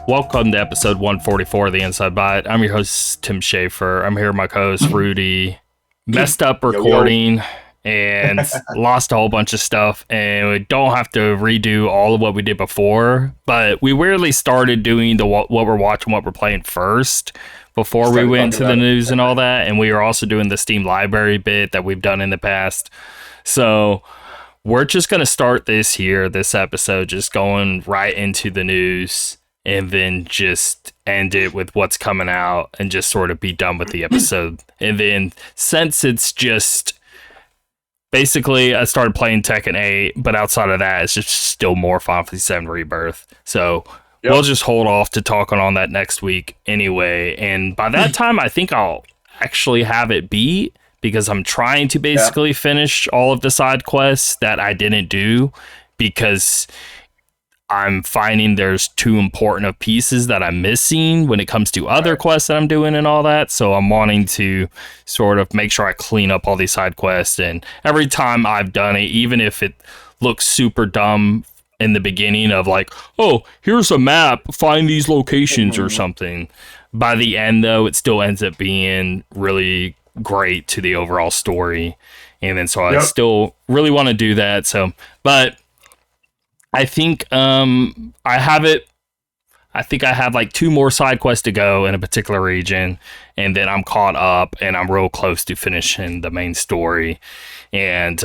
Welcome to episode 144 of the Inside Byte. I'm your host, Tim Schaefer. I'm here with my co-host, Rudy. Messed up recording and lost a whole bunch of stuff, and we don't have to redo all of what we did before, but we weirdly started doing the what we're watching, what we're playing first before we went to the news and all that, and we were also doing the Steam library bit that we've done in the past. So we're just going to start this episode, just going right into the news, and then just end it with what's coming out and just sort of be done with the episode. And then since it's just basically I started playing Tekken 8, but outside of that, it's just still more Final Fantasy VII Rebirth. So we'll just hold off to talking on that next week anyway. And by that time, I think I'll actually have it beat, because I'm trying to basically finish all of the side quests that I didn't do, because I'm finding there's too important of pieces that I'm missing when it comes to other quests that I'm doing and all that. So I'm wanting to sort of make sure I clean up all these side quests. And every time I've done it, even if it looks super dumb in the beginning of like, oh, here's a map, find these locations or something. By the end, though, it still ends up being really great to the overall story. And then so I still really want to do that. So, but I think I have like 2 more side quests to go in a particular region, and then I'm caught up and I'm real close to finishing the main story. And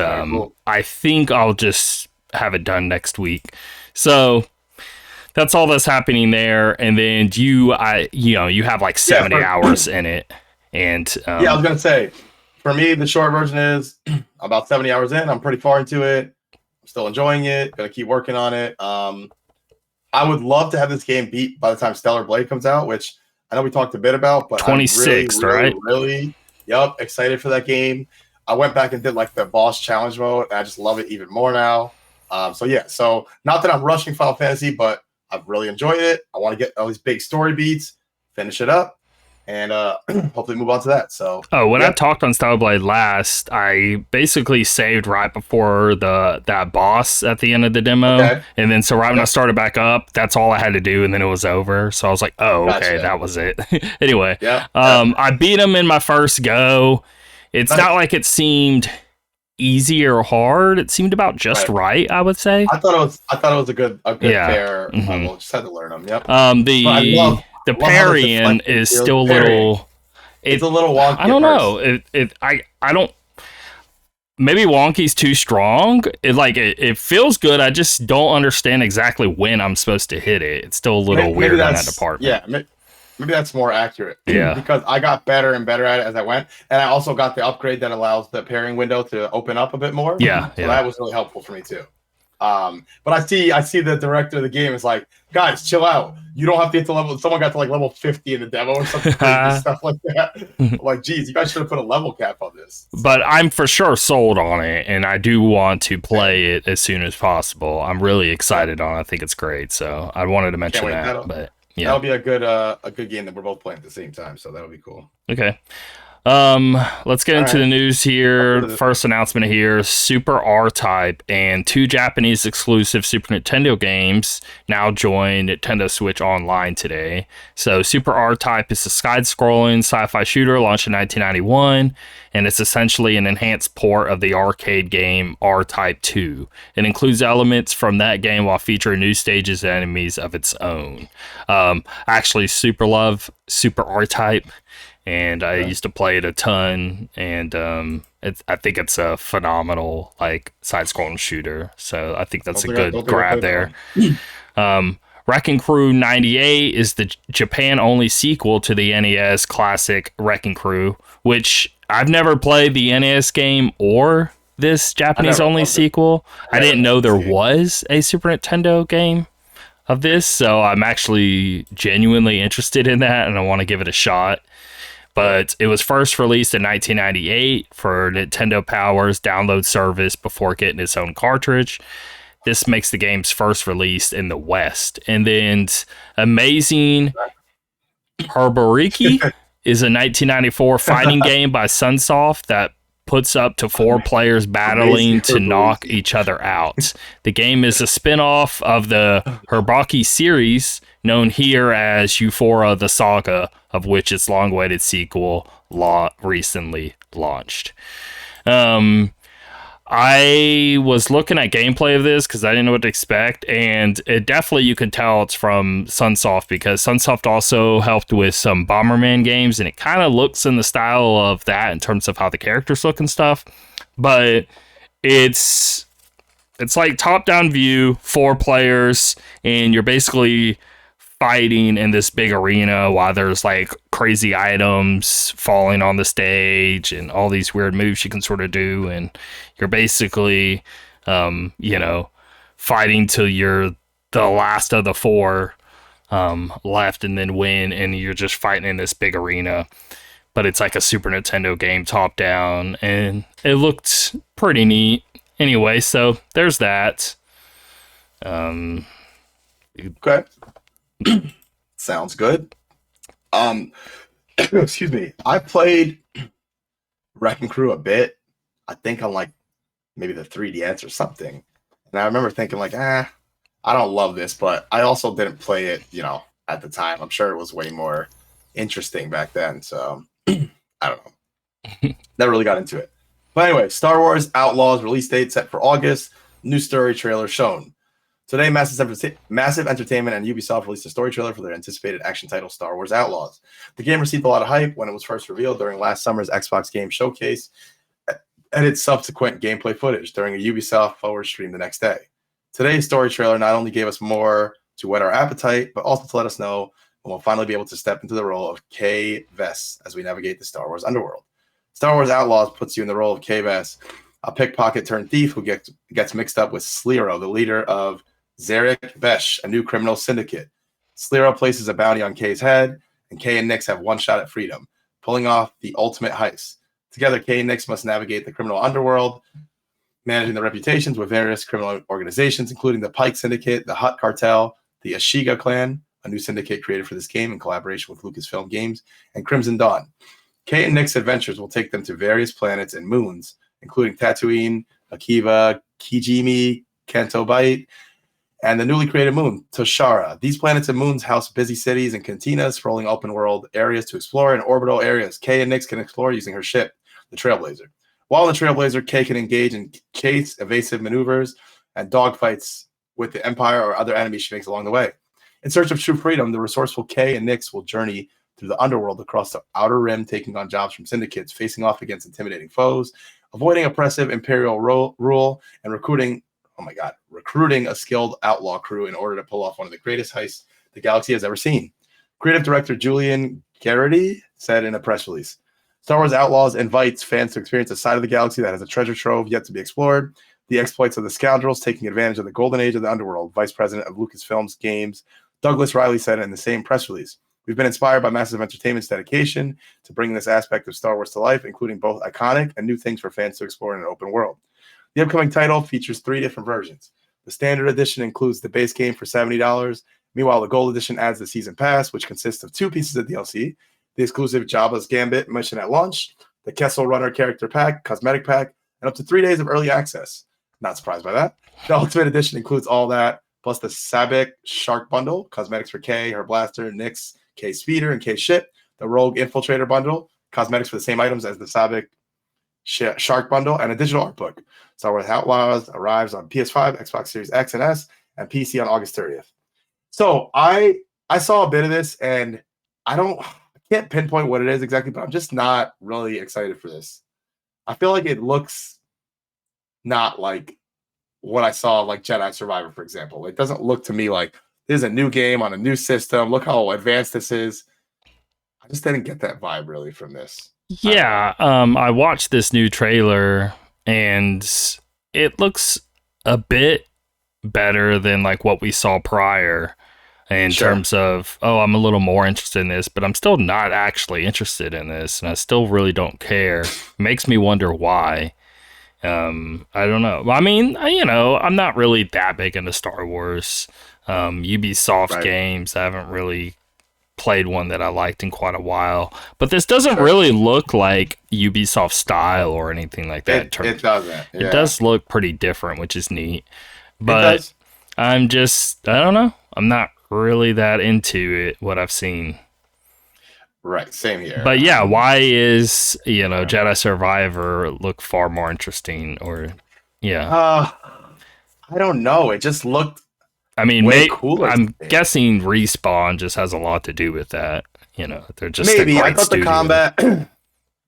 I think I'll just have it done next week. So that's all that's happening there. And then you have like 70 hours in it. And I was gonna say, for me, the short version is about 70 hours in. I'm pretty far into it. I'm still enjoying it. Gonna keep working on it. I would love to have this game beat by the time Stellar Blade comes out, which I know we talked a bit about, but 26th, I'm really excited for that game. I went back and did like the boss challenge mode, and I just love it even more now. So not that I'm rushing Final Fantasy, but I've really enjoyed it. I want to get all these big story beats, finish it up, and hopefully move on to that. So when I talked on Stellar Blade last, I basically saved right before that boss at the end of the demo, and then so when I started back up, that's all I had to do, and then it was over. So I was like, okay, that was it. Anyway, I beat him in my first go. It's not like it seemed easy or hard. It seemed about just right, I would say. I thought it was a good fair level. Just had to learn them. The parrying is still a little. It's a little wonky. I don't know. I don't. Maybe wonky's too strong. It feels good. I just don't understand exactly when I'm supposed to hit it. It's still a little weird in that department. Yeah, maybe that's more accurate. Yeah, because I got better and better at it as I went, and I also got the upgrade that allows the parrying window to open up a bit more. So that was really helpful for me too. But I see the director of the game is like, guys, chill out. You don't have to get to level. Someone got to like level 50 in the demo or something, stuff like that. I'm like, geez, you guys should have put a level cap on this. But I'm for sure sold on it, and I do want to play it as soon as possible. I'm really excited on it. I think it's great. So I wanted to mention that. But yeah, that'll be a good game that we're both playing at the same time. So that'll be cool. Okay. Let's get into the news here. The first announcement here: Super R-Type and 2 Japanese exclusive Super Nintendo games now join Nintendo Switch Online today. So Super R-Type is a side-scrolling sci-fi shooter launched in 1991, and it's essentially an enhanced port of the arcade game R-Type 2. It includes elements from that game while featuring new stages and enemies of its own. I actually super love Super R-Type, and I used to play it a ton, and I think it's a phenomenal side-scrolling shooter. So I think that's a good grab there. Wrecking Crew 98 is the Japan-only sequel to the NES classic Wrecking Crew, which I've never played the NES game or this Japanese-only sequel. I didn't know there was a Super Nintendo game of this, so I'm actually genuinely interested in that, and I want to give it a shot. But it was first released in 1998 for Nintendo Power's download service before getting its own cartridge. This makes the game's first release in the West. And then Amazing Herbariki is a 1994 fighting game by Sunsoft that puts up to 4 players battling to knock each other out. The game is a spin-off of the Herbaki series, known here as Euphora the Saga, of which its long-awaited sequel recently launched. I was looking at gameplay of this because I didn't know what to expect, and it definitely, you can tell it's from Sunsoft, because Sunsoft also helped with some Bomberman games, and it kind of looks in the style of that in terms of how the characters look and stuff. But it's like top-down view, 4 players, and you're basically fighting in this big arena while there's like crazy items falling on the stage and all these weird moves you can sort of do, and you're basically fighting till you're the last of the 4 left and then win, and you're just fighting in this big arena. But it's like a Super Nintendo game, top down, and it looked pretty neat. Anyway, so there's that. Okay. Sounds good. Excuse me. I played Wrecking Crew a bit. I think on like maybe the 3DS or something. And I remember thinking like, I don't love this, but I also didn't play it, at the time. I'm sure it was way more interesting back then. So I don't know. Never really got into it. But anyway, Star Wars Outlaws release date set for August. New story trailer shown. Today, Massive Entertainment and Ubisoft released a story trailer for their anticipated action title, Star Wars Outlaws. The game received a lot of hype when it was first revealed during last summer's Xbox Game Showcase and its subsequent gameplay footage during a Ubisoft forward stream the next day. Today's story trailer not only gave us more to whet our appetite, but also to let us know when we'll finally be able to step into the role of Kay Vess as we navigate the Star Wars underworld. Star Wars Outlaws puts you in the role of Kay Vess, a pickpocket turned thief who gets mixed up with Slero, the leader of Zarek Besh, a new criminal syndicate. Slero places a bounty on Kay's head, and Kay and Nix have one shot at freedom, pulling off the ultimate heist. Together, Kay and Nix must navigate the criminal underworld, managing the reputations with various criminal organizations, including the Pike Syndicate, the Hutt Cartel, the Ashiga Clan, a new syndicate created for this game in collaboration with Lucasfilm Games, and Crimson Dawn. Kay and Nix's adventures will take them to various planets and moons, including Tatooine, Akiva, Kijimi, Canto Byte, and the newly created moon, Toshara. These planets and moons house busy cities and cantinas, sprawling open-world areas to explore, and orbital areas Kay and Nix can explore using her ship, the Trailblazer. While in the Trailblazer, Kay can engage in chase, evasive maneuvers, and dogfights with the Empire or other enemies she makes along the way. In search of true freedom, the resourceful Kay and Nix will journey through the underworld across the Outer Rim, taking on jobs from syndicates, facing off against intimidating foes, avoiding oppressive Imperial rule, and recruiting a skilled outlaw crew in order to pull off one of the greatest heists the galaxy has ever seen. Creative director Julian Garrity said in a press release, Star Wars Outlaws invites fans to experience a side of the galaxy that has a treasure trove yet to be explored, the exploits of the scoundrels taking advantage of the golden age of the underworld, Vice President of Lucasfilms Games Douglas Riley said in the same press release. We've been inspired by Massive Entertainment's dedication to bringing this aspect of Star Wars to life, including both iconic and new things for fans to explore in an open world. The upcoming title features 3 different versions. The standard edition includes the base game for $70. Meanwhile, the gold edition adds the season pass, which consists of 2 pieces of DLC, the exclusive Jabba's Gambit mission at launch, the Kessel Runner character pack, cosmetic pack, and up to 3 days of early access. Not surprised by that. The Ultimate Edition includes all that, plus the Sabek Shark Bundle, cosmetics for Kay, her blaster, Nix, Kay's speeder, and Kay's ship, the Rogue Infiltrator Bundle, cosmetics for the same items as the Sabek Shark Bundle, and a digital art book. Star Wars Outlaws arrives on PS5, Xbox Series X and S, and PC on August 30th. So I saw a bit of this, and I can't pinpoint what it is exactly, but I'm just not really excited for this. I feel like it looks not like what I saw like Jedi Survivor, for example. It doesn't look to me like this is a new game on a new system. Look how advanced this is. I just didn't get that vibe really from this. Yeah, I watched this new trailer and it looks a bit better than like what we saw prior in terms of, I'm a little more interested in this, but I'm still not actually interested in this, and I still really don't care. It makes me wonder why. I don't know. I mean, I'm not really that big into Star Wars. Ubisoft games, I haven't really played one that I liked in quite a while. But this doesn't really look like Ubisoft style or anything like that. It doesn't. It does look pretty different, which is neat. It But does. I don't know. I'm not really that into it, what I've seen. Right, same here. But yeah, why is, Jedi Survivor look far more interesting? Or, yeah. I don't know. It just looked I mean, way cooler. I'm guessing Respawn just has a lot to do with that. They're just maybe. I thought studio. The combat.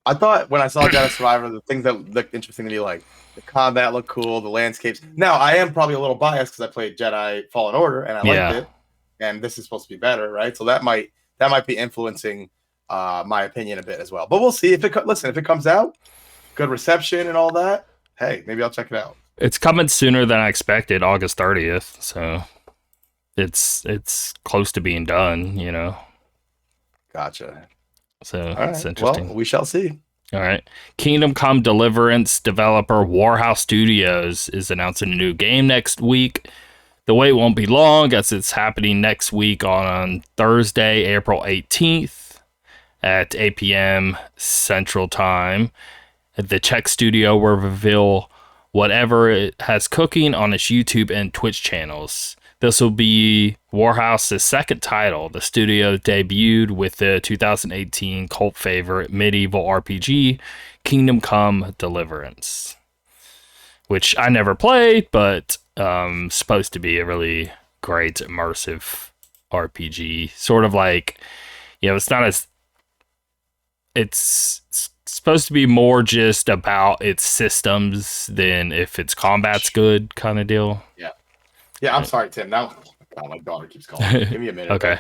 I thought when I saw Jedi Survivor, the things that looked interesting to me, like the combat looked cool, the landscapes. Now, I am probably a little biased because I played Jedi Fallen Order and I liked it, and this is supposed to be better, right? So that might be influencing my opinion a bit as well. But we'll see if it comes out, good reception and all that. Hey, maybe I'll check it out. It's coming sooner than I expected, August 30th. So it's close to being done, Gotcha. So right. It's interesting. Well, we shall see. All right. Kingdom Come Deliverance developer Warhouse Studios is announcing a new game next week. The wait won't be long as it's happening next week on Thursday, April 18th at 8 p.m. Central Time. The Czech studio will reveal whatever it has cooking on its YouTube and Twitch channels. This will be Warhouse's second title. The studio debuted with the 2018 cult favorite medieval RPG, Kingdom Come Deliverance, which I never played, but supposed to be a really great immersive RPG. Sort of like, it's not as... It's supposed to be more just about its systems than if its combat's good kind of deal. Yeah. Yeah, I'm sorry, Tim. Now, God, my daughter keeps calling. Give me a minute. Okay.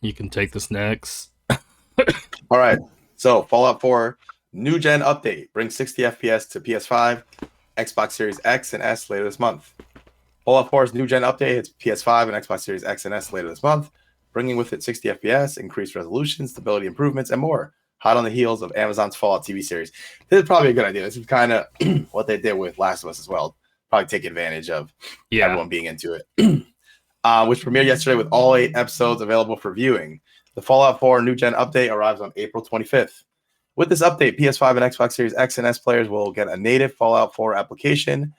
You can take this next. All right. So, Fallout 4 new gen update brings 60 FPS to PS5, Xbox Series X and S later this month. Fallout 4's new gen update hits PS5 and Xbox Series X and S later this month, bringing with it 60 FPS, increased resolution, stability improvements, and more. Hot on the heels of Amazon's Fallout TV series. This is probably a good idea. This is kind of what they did with Last of Us as well. Probably take advantage of everyone being into it. Which premiered yesterday with all 8 episodes available for viewing. The Fallout 4 new gen update arrives on April 25th. With this update, PS5 and Xbox Series X and S players will get a native Fallout 4 application,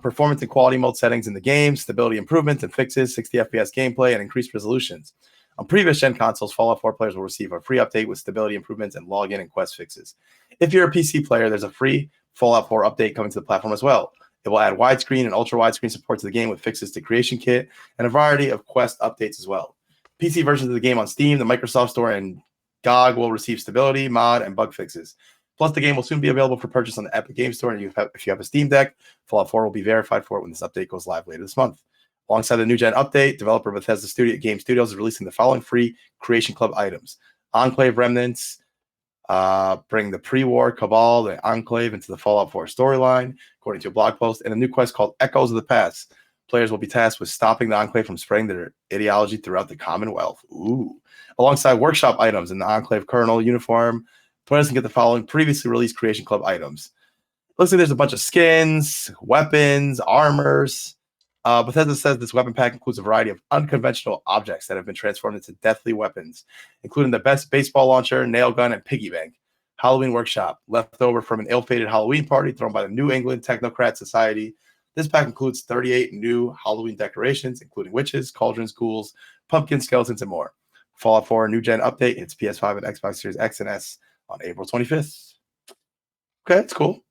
performance and quality mode settings in the game, stability improvements and fixes, 60 FPS gameplay, and increased resolutions. On previous gen consoles, Fallout 4 players will receive a free update with stability improvements and login and quest fixes. If you're a PC player, there's a free Fallout 4 update coming to the platform as well. It will add widescreen and ultra widescreen support to the game with fixes to Creation Kit and a variety of quest updates as well. PC versions of the game on Steam, the Microsoft Store, and GOG will receive stability, mod, and bug fixes. Plus, the game will soon be available for purchase on the Epic Game Store, and if you have a Steam Deck, Fallout 4 will be verified for it when this update goes live later this month. Alongside the new gen update, developer Bethesda Game Studios is releasing the following free Creation Club items. Enclave Remnants bring the pre-war Cabal, the Enclave, into the Fallout 4 storyline, according to a blog post, and a new quest called Echoes of the Past. Players will be tasked with stopping the Enclave from spreading their ideology throughout the Commonwealth. Ooh. Alongside workshop items in the Enclave Colonel uniform, players can get the following previously released Creation Club items. Looks like there's a bunch of skins, weapons, armors. Bethesda says this weapon pack includes a variety of unconventional objects that have been transformed into deathly weapons, including the best baseball launcher, nail gun, and piggy bank. Halloween Workshop, left over from an ill-fated Halloween party thrown by the New England Technocrat Society. This pack includes 38 new Halloween decorations, including witches, cauldrons, ghouls, pumpkins, skeletons, and more. Fallout 4 new gen update hits PS5 and Xbox Series X and S on April 25th. Okay, that's cool.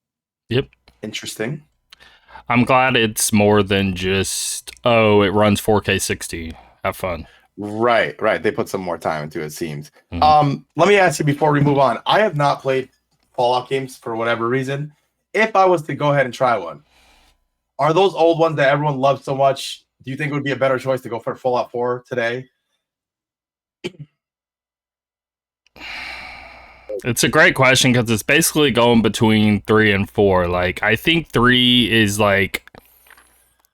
Yep. Interesting. I'm glad it's more than just, it runs 4K 60. Have fun. Right. They put some more time into it, seems. Mm-hmm. Let me ask you before we move on. I have not played Fallout games for whatever reason. If I was to go ahead and try one, are those old ones that everyone loves so much, do you think it would be a better choice to go for Fallout 4 today? It's a great question because it's basically going between 3 and 4. Like, I think 3 is like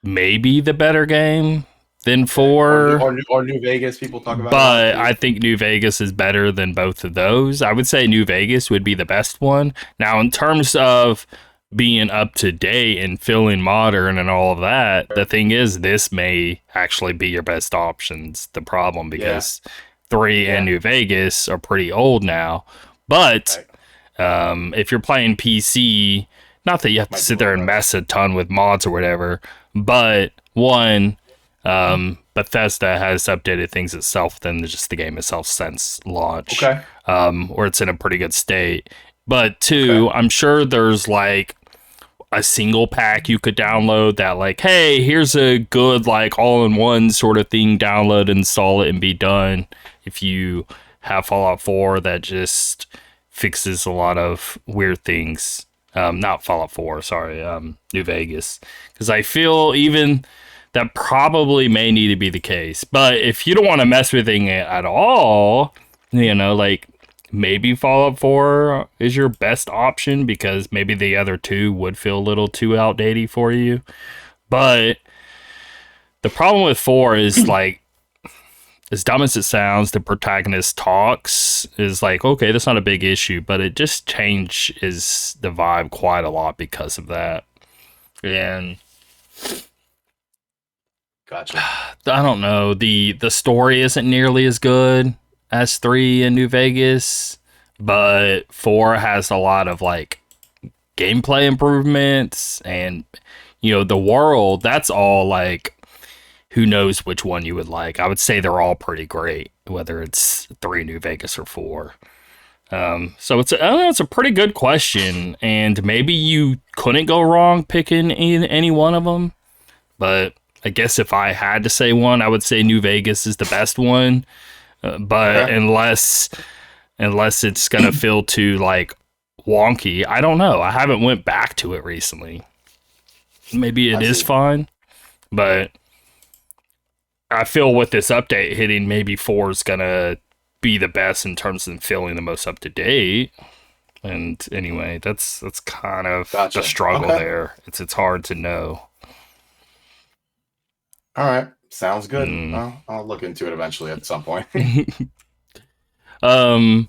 maybe the better game than 4. Or New Vegas, people talk about. But I think New Vegas is better than both of those. I would say New Vegas would be the best one. Now, in terms of being up to date and feeling modern and all of that, the thing is, this may actually be your best options. The problem, because 3 and New Vegas are pretty old now. But if you're playing PC, not that you have to sit there and mess a ton with mods or whatever, but one, Bethesda has updated things itself than just the game itself since launch, where it's in a pretty good state. But two, I'm sure there's like a single pack you could download that like, hey, here's a good like all-in-one sort of thing, download, install it, and be done. If you have Fallout 4, that just fixes a lot of weird things. Not Fallout 4, sorry, New Vegas. Because I feel even that probably may need to be the case. But if you don't want to mess with it at all, you know, like maybe Fallout 4 is your best option, because maybe the other two would feel a little too outdated for you. But the problem with 4 is like, as dumb as it sounds, the protagonist talks is like, okay, that's not a big issue, but it just changes the vibe quite a lot because of that. And gotcha. I don't know. The story isn't nearly as good as 3 in New Vegas, but 4 has a lot of like gameplay improvements, and you know, the world, that's all like, who knows which one you would like. I would say they're all pretty great, whether it's 3 New Vegas or 4. So it's a pretty good question, and maybe you couldn't go wrong picking any one of them. But I guess if I had to say one, I would say New Vegas is the best one. But unless it's gonna feel too like wonky, I don't know. I haven't went back to it recently. Maybe it is fine, but I feel with this update hitting, maybe 4 is gonna be the best in terms of feeling the most up to date. And anyway, that's kind of the struggle there. It's hard to know. All right, sounds good. I'll look into it eventually at some point. What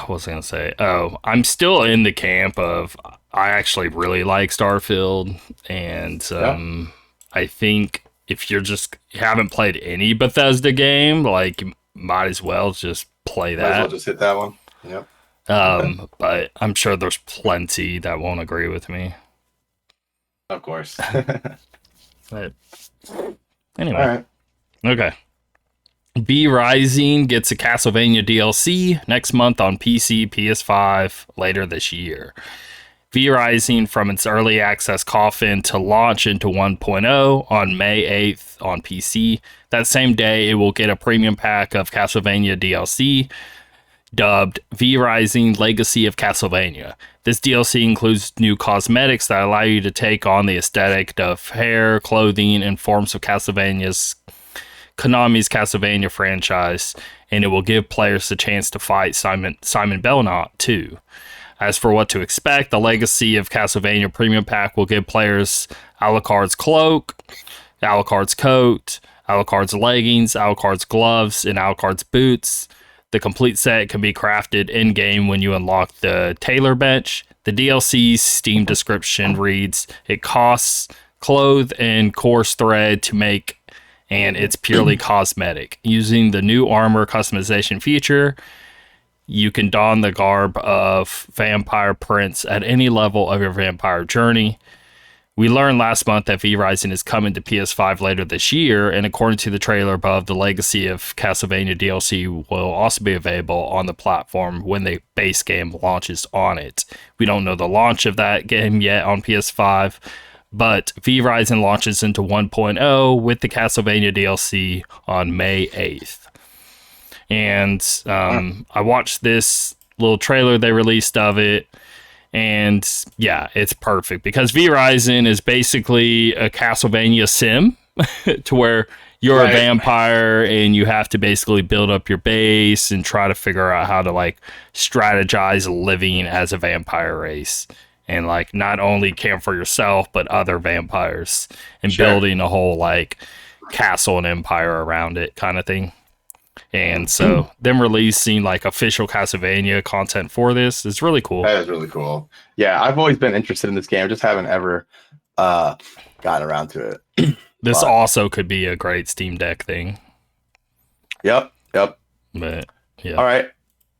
was I gonna say? Oh, I'm still in the camp of I actually really like Starfield, and I think if you haven't played any Bethesda game, like, you might as well just play that. Might as well just hit that one. Yep. But I'm sure there's plenty that won't agree with me. Of course. But anyway. All right. Okay. V Rising gets a Castlevania DLC next month on PC, PS5 later this year. V Rising from its early access coffin to launch into 1.0 on May 8th on PC. That same day, it will get a premium pack of Castlevania DLC dubbed V Rising Legacy of Castlevania. This DLC includes new cosmetics that allow you to take on the aesthetic of hair, clothing, and forms of Konami's Castlevania franchise, and it will give players the chance to fight Simon Belknap too. As for what to expect, the Legacy of Castlevania Premium Pack will give players Alucard's cloak, Alucard's coat, Alucard's leggings, Alucard's gloves, and Alucard's boots. The complete set can be crafted in-game when you unlock the Tailor Bench. The DLC's Steam description reads, it costs cloth and coarse thread to make, and it's purely cosmetic. Using the new armor customization feature, you can don the garb of Vampire Prince at any level of your vampire journey. We learned last month that V Rising is coming to PS5 later this year, and according to the trailer above, the Legacy of Castlevania DLC will also be available on the platform when the base game launches on it. We don't know the launch of that game yet on PS5, but V Rising launches into 1.0 with the Castlevania DLC on May 8th. And I watched this little trailer they released of it, and yeah, it's perfect because V Rising is basically a Castlevania sim to where you're a vampire and you have to basically build up your base and try to figure out how to like strategize living as a vampire race, and like not only care for yourself but other vampires, and building a whole like castle and empire around it kind of thing. And so them releasing like official Castlevania content for this is really cool. That is really cool. Yeah, I've always been interested in this game. I just haven't ever gotten around to it. This also could be a great Steam Deck thing. Yep. But yeah. All right.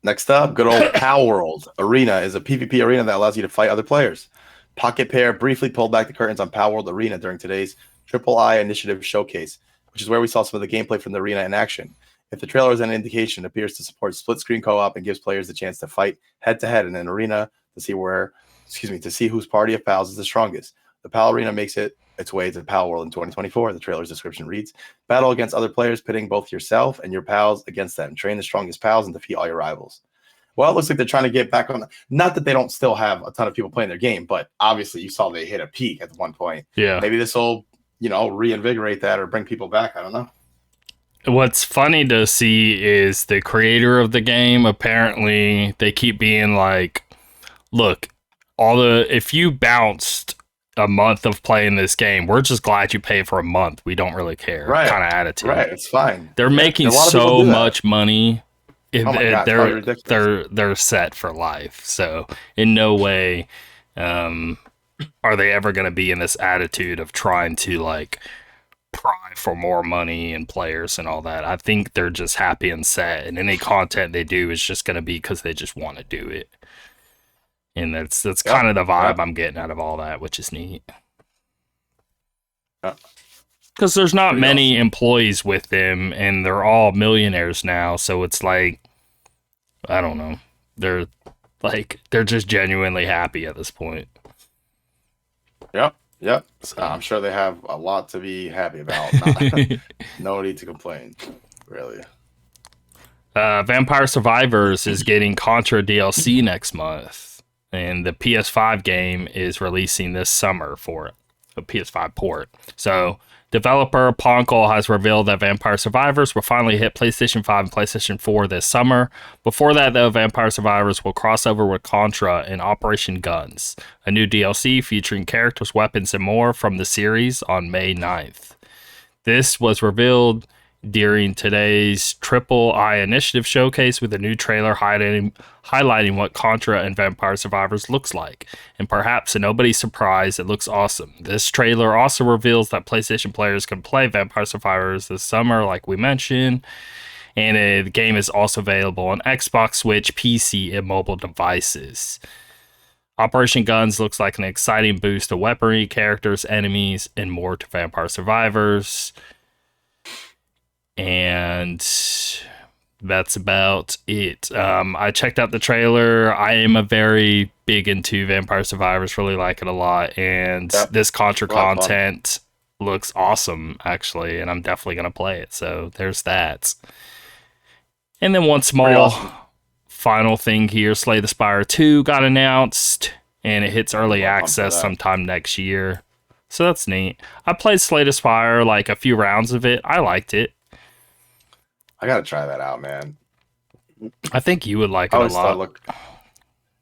Next up, good old Palworld Arena is a PvP arena that allows you to fight other players. Pocket Pair briefly pulled back the curtains on Palworld Arena during today's III Initiative Showcase, which is where we saw some of the gameplay from the arena in action. If the trailer is an indication, it appears to support split-screen co-op and gives players the chance to fight head-to-head in an arena to see whose party of pals is the strongest. The PAL Arena makes its way to Palworld in 2024. The trailer's description reads, battle against other players, pitting both yourself and your pals against them. Train the strongest pals and defeat all your rivals. Well, it looks like they're trying to get back on. Not that they don't still have a ton of people playing their game, but obviously you saw they hit a peak at one point. Yeah. Maybe this will, reinvigorate that or bring people back. I don't know. What's funny to see is the creator of the game, apparently they keep being like, look, if you bounced a month of playing this game, we're just glad you paid for a month. We don't really care. Right. Kind of attitude. Right. It's fine. They're making so much money. God, they're set for life. So in no way are they ever going to be in this attitude of trying to like pry for more money and players and all that. I think they're just happy and set, and any content they do is just going to be because they just want to do it. And that's kind of the vibe I'm getting out of all that, which is neat. Because there's not many employees with them, and they're all millionaires now. So it's like, I don't know. They're just genuinely happy at this point. Yep. So I'm sure they have a lot to be happy about. No need to complain, really. Vampire Survivors is getting Contra DLC next month, and the PS5 game is releasing this summer for it, a PS5 port. So developer Ponkel has revealed that Vampire Survivors will finally hit PlayStation 5 and PlayStation 4 this summer. Before that, though, Vampire Survivors will cross over with Contra and Operation Guns, a new DLC featuring characters, weapons, and more from the series on May 9th. This was revealed during today's III Initiative Showcase with a new trailer highlighting what Contra and Vampire Survivors looks like. And perhaps to nobody's surprise, it looks awesome. This trailer also reveals that PlayStation players can play Vampire Survivors this summer, like we mentioned. And the game is also available on Xbox, Switch, PC, and mobile devices. Operation Guns looks like an exciting boost to weaponry, characters, enemies, and more to Vampire Survivors. And that's about it. I checked out the trailer. I am a very big into Vampire Survivors, really like it a lot. And this Contra content looks awesome, actually. And I'm definitely going to play it. So there's that. And then one small final thing here. Slay the Spire 2 got announced. And it hits early access sometime next year. So that's neat. I played Slay the Spire, like a few rounds of it. I liked it. I gotta try that out, man. I think you would like it a lot.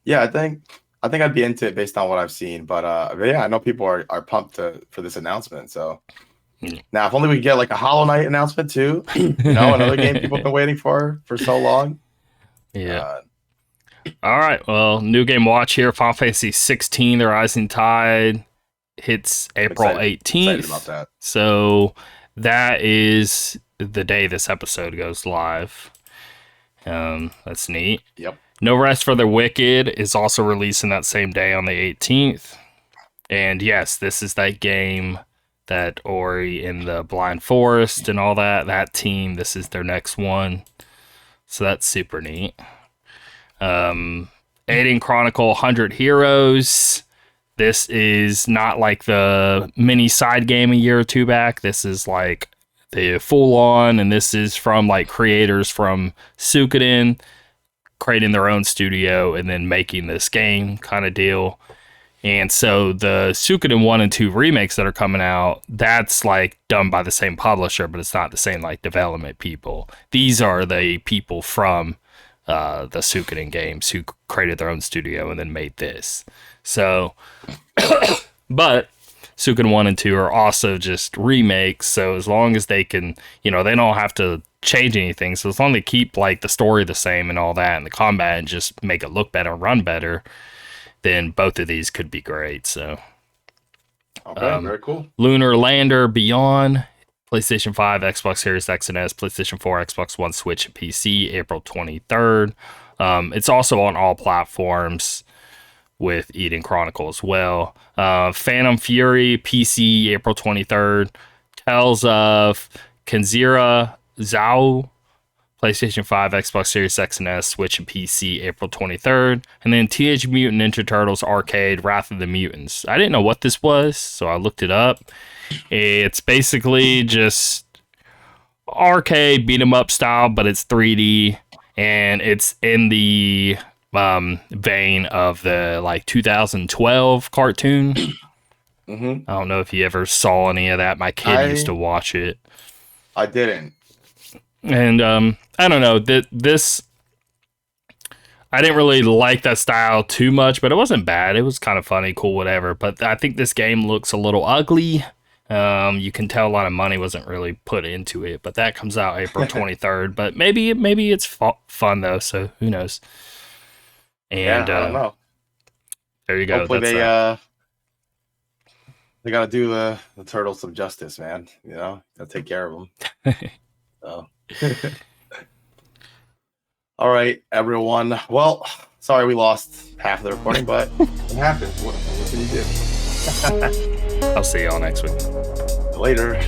Yeah, I think I'd be into it based on what I've seen. But yeah, I know people are pumped for this announcement. So now, if only we could get like a Hollow Knight announcement too. Another game people have been waiting for so long. Yeah. All right. Well, new game watch here. Final Fantasy 16: The Rising Tide hits April 18th. Excited about that. So that is the day this episode goes live. That's neat. Yep. No Rest for the Wicked is also releasing that same day on the 18th. And yes, this is that game that Ori in the Blind Forest and all that team, this is their next one. So that's super neat. Aiden Chronicle 100 Heroes. This is not like the mini side game a year or two back. This is like the full on, and this is from like creators from Suikoden creating their own studio and then making this game kind of deal. And so the Suikoden 1 and 2 remakes that are coming out, that's like done by the same publisher, but it's not the same like development people. These are the people from the Suikoden games who created their own studio and then made this. So, but Suikoden 1 and 2 are also just remakes, so as long as they can, they don't have to change anything. So as long as they keep like the story the same and all that, and the combat, and just make it look better, run better, then both of these could be great. So, okay, very cool. Lunar Lander Beyond, PlayStation 5, Xbox Series X and S, PlayStation 4, Xbox One, Switch, and PC, April 23rd. It's also on all platforms with Eden Chronicle as well. Phantom Fury, PC, April 23rd. Tales of Kenzira Zhao, PlayStation 5, Xbox Series X and S, Switch, and PC, April 23rd. And then Teenage Mutant Ninja Turtles Arcade, Wrath of the Mutants. I didn't know what this was, so I looked it up. It's basically just arcade beat 'em up style, but it's 3D, and it's in the vein of the like 2012 cartoon. I don't know if you ever saw any of that. My kid used to watch it. I didn't. And I don't know, this I didn't really like that style too much, but it wasn't bad. It was kind of funny, cool, whatever. But I think this game looks a little ugly. You can tell a lot of money wasn't really put into it, but that comes out April 23rd. But maybe it's fun though, so who knows? And yeah, I don't know. There you go. Hopefully they gotta do the turtles some justice, man. You know, gotta take care of them. So. All right, everyone. Well, sorry we lost half of the recording, but it happens. What can you do? I'll see y'all next week. Later.